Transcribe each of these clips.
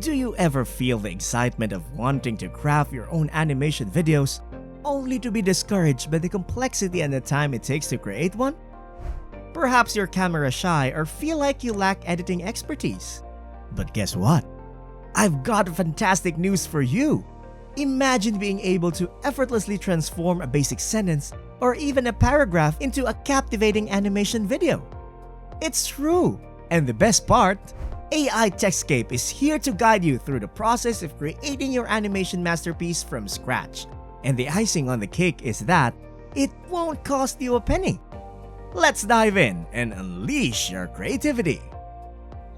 Do you ever feel the excitement of wanting to craft your own animation videos only to be discouraged by the complexity and the time it takes to create one? Perhaps you're camera shy or feel like you lack editing expertise. But guess what? I've got fantastic news for you! Imagine being able to effortlessly transform a basic sentence or even a paragraph into a captivating animation video. It's true! And the best part, AI Techscape is here to guide you through the process of creating your animation masterpiece from scratch. And the icing on the cake is that it won't cost you a penny. Let's dive in and unleash your creativity.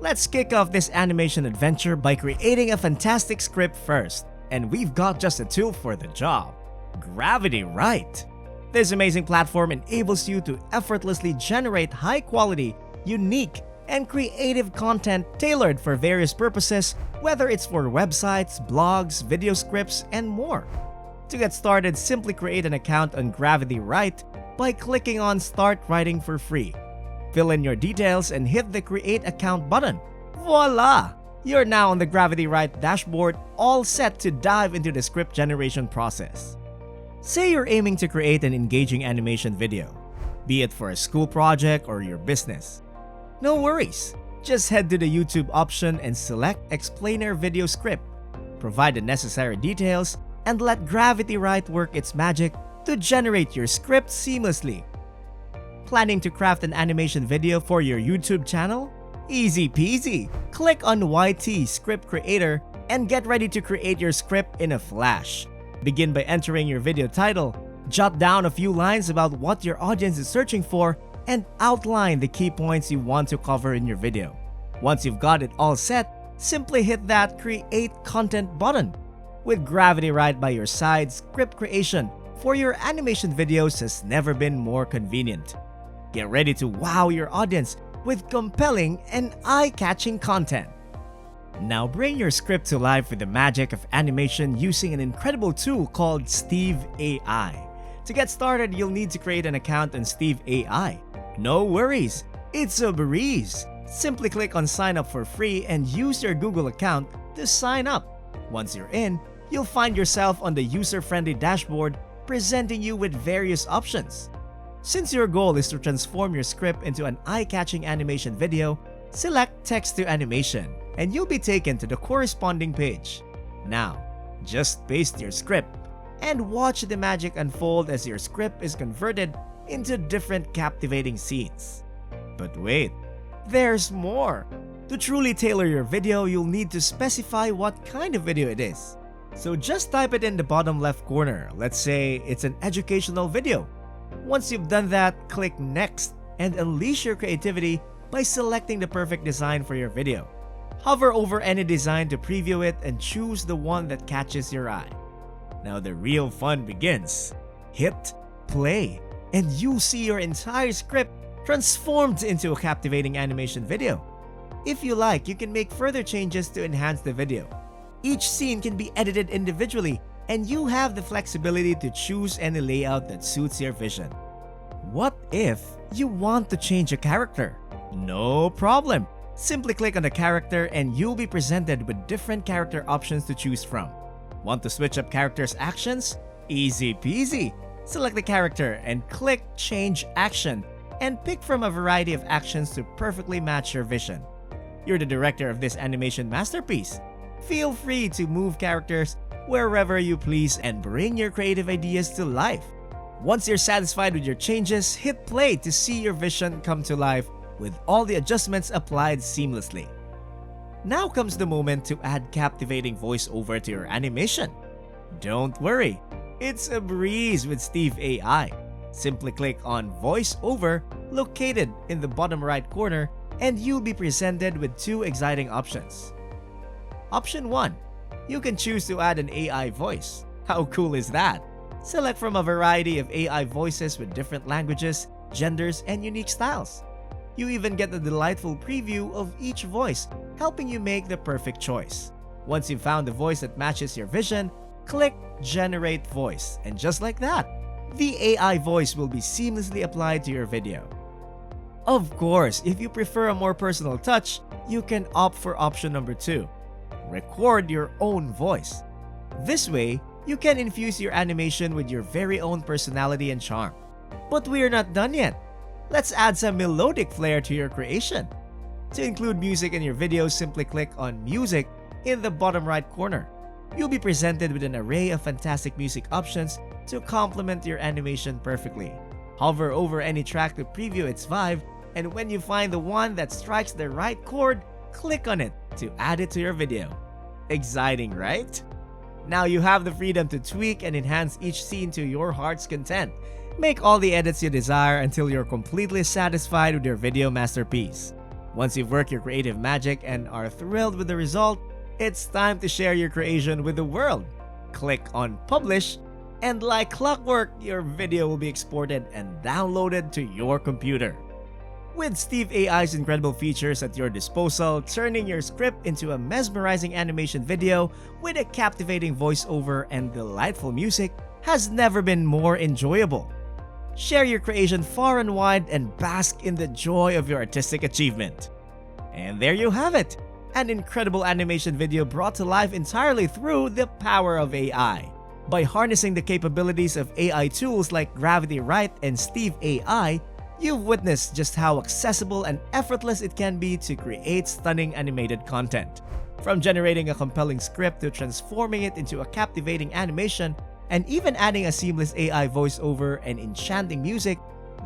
Let's kick off this animation adventure by creating a fantastic script first. And we've got just a tool for the job: GravityRight. This amazing platform enables you to effortlessly generate high-quality, unique, and creative content tailored for various purposes, whether it's for websites, blogs, video scripts, and more. To get started, simply create an account on GravityRight by clicking on Start Writing for free. Fill in your details and hit the Create Account button. Voila! You're now on the GravityRight dashboard, all set to dive into the script generation process. Say you're aiming to create an engaging animation video, be it for a school project or your business. No worries, just head to the YouTube option and select Explainer Video Script. Provide the necessary details and let GravityRight work its magic to generate your script seamlessly. Planning to craft an animation video for your YouTube channel? Easy peasy! Click on YT Script Creator and get ready to create your script in a flash. Begin by entering your video title, jot down a few lines about what your audience is searching for, and outline the key points you want to cover in your video. Once you've got it all set, simply hit that Create Content button. With GravityRight by your side, script creation for your animation videos has never been more convenient. Get ready to wow your audience with compelling and eye-catching content. Now bring your script to life with the magic of animation using an incredible tool called SteveAI. To get started, you'll need to create an account on SteveAI. No worries, it's a breeze. Simply click on Sign Up for free and use your Google account to sign up. Once you're in, you'll find yourself on the user-friendly dashboard presenting you with various options. Since your goal is to transform your script into an eye-catching animation video, select Text to Animation and you'll be taken to the corresponding page. Now, just paste your script and watch the magic unfold as your script is converted into different captivating scenes. But wait, there's more! To truly tailor your video, you'll need to specify what kind of video it is. So just type it in the bottom left corner. Let's say it's an educational video. Once you've done that, click Next and unleash your creativity by selecting the perfect design for your video. Hover over any design to preview it and choose the one that catches your eye. Now the real fun begins. Hit play and you'll see your entire script transformed into a captivating animation video. If you like, you can make further changes to enhance the video. Each scene can be edited individually and you have the flexibility to choose any layout that suits your vision. What if you want to change a character? No problem. Simply click on the character and you'll be presented with different character options to choose from. Want to switch up characters' actions? Easy peasy. Select the character and click Change Action and pick from a variety of actions to perfectly match your vision. You're the director of this animation masterpiece. Feel free to move characters wherever you please and bring your creative ideas to life. Once you're satisfied with your changes, hit play to see your vision come to life with all the adjustments applied seamlessly. Now comes the moment to add captivating voiceover to your animation. Don't worry, it's a breeze with SteveAI. Simply click on VoiceOver located in the bottom right corner and you'll be presented with two exciting options. Option 1. You can choose to add an AI voice. How cool is that? Select from a variety of AI voices with different languages, genders, and unique styles. You even get a delightful preview of each voice, helping you make the perfect choice. Once you've found the voice that matches your vision, click Generate Voice, and just like that, the AI voice will be seamlessly applied to your video. Of course, if you prefer a more personal touch, you can opt for option number 2. record your own voice. This way, you can infuse your animation with your very own personality and charm. But we're not done yet. Let's add some melodic flair to your creation. To include music in your video, simply click on Music in the bottom right corner. You'll be presented with an array of fantastic music options to complement your animation perfectly. Hover over any track to preview its vibe, and when you find the one that strikes the right chord, click on it to add it to your video. Exciting, right? Now you have the freedom to tweak and enhance each scene to your heart's content. Make all the edits you desire until you're completely satisfied with your video masterpiece. Once you've worked your creative magic and are thrilled with the result, it's time to share your creation with the world. Click on Publish, and like clockwork, your video will be exported and downloaded to your computer. With SteveAI's incredible features at your disposal, turning your script into a mesmerizing animation video with a captivating voiceover and delightful music has never been more enjoyable. Share your creation far and wide and bask in the joy of your artistic achievement. And there you have it, an incredible animation video brought to life entirely through the power of AI. By harnessing the capabilities of AI tools like GravityRight and SteveAI, you've witnessed just how accessible and effortless it can be to create stunning animated content. From generating a compelling script to transforming it into a captivating animation, and even adding a seamless AI voiceover and enchanting music,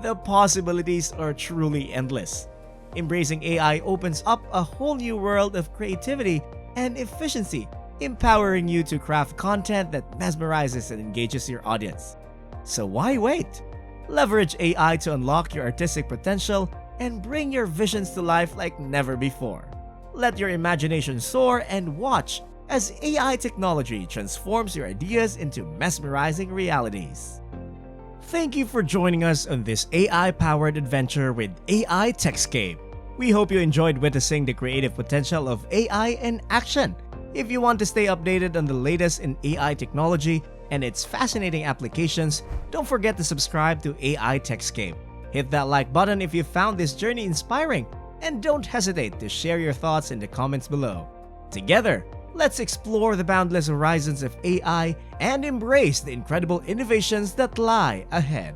the possibilities are truly endless. Embracing AI opens up a whole new world of creativity and efficiency, empowering you to craft content that mesmerizes and engages your audience. So why wait? Leverage AI to unlock your artistic potential and bring your visions to life like never before. Let your imagination soar and watch as AI technology transforms your ideas into mesmerizing realities. Thank you for joining us on this AI-powered adventure with AI Techscape. We hope you enjoyed witnessing the creative potential of AI in action. If you want to stay updated on the latest in AI technology and its fascinating applications, don't forget to subscribe to AI Techscape. Hit that like button if you found this journey inspiring, and don't hesitate to share your thoughts in the comments below. Together, let's explore the boundless horizons of AI and embrace the incredible innovations that lie ahead.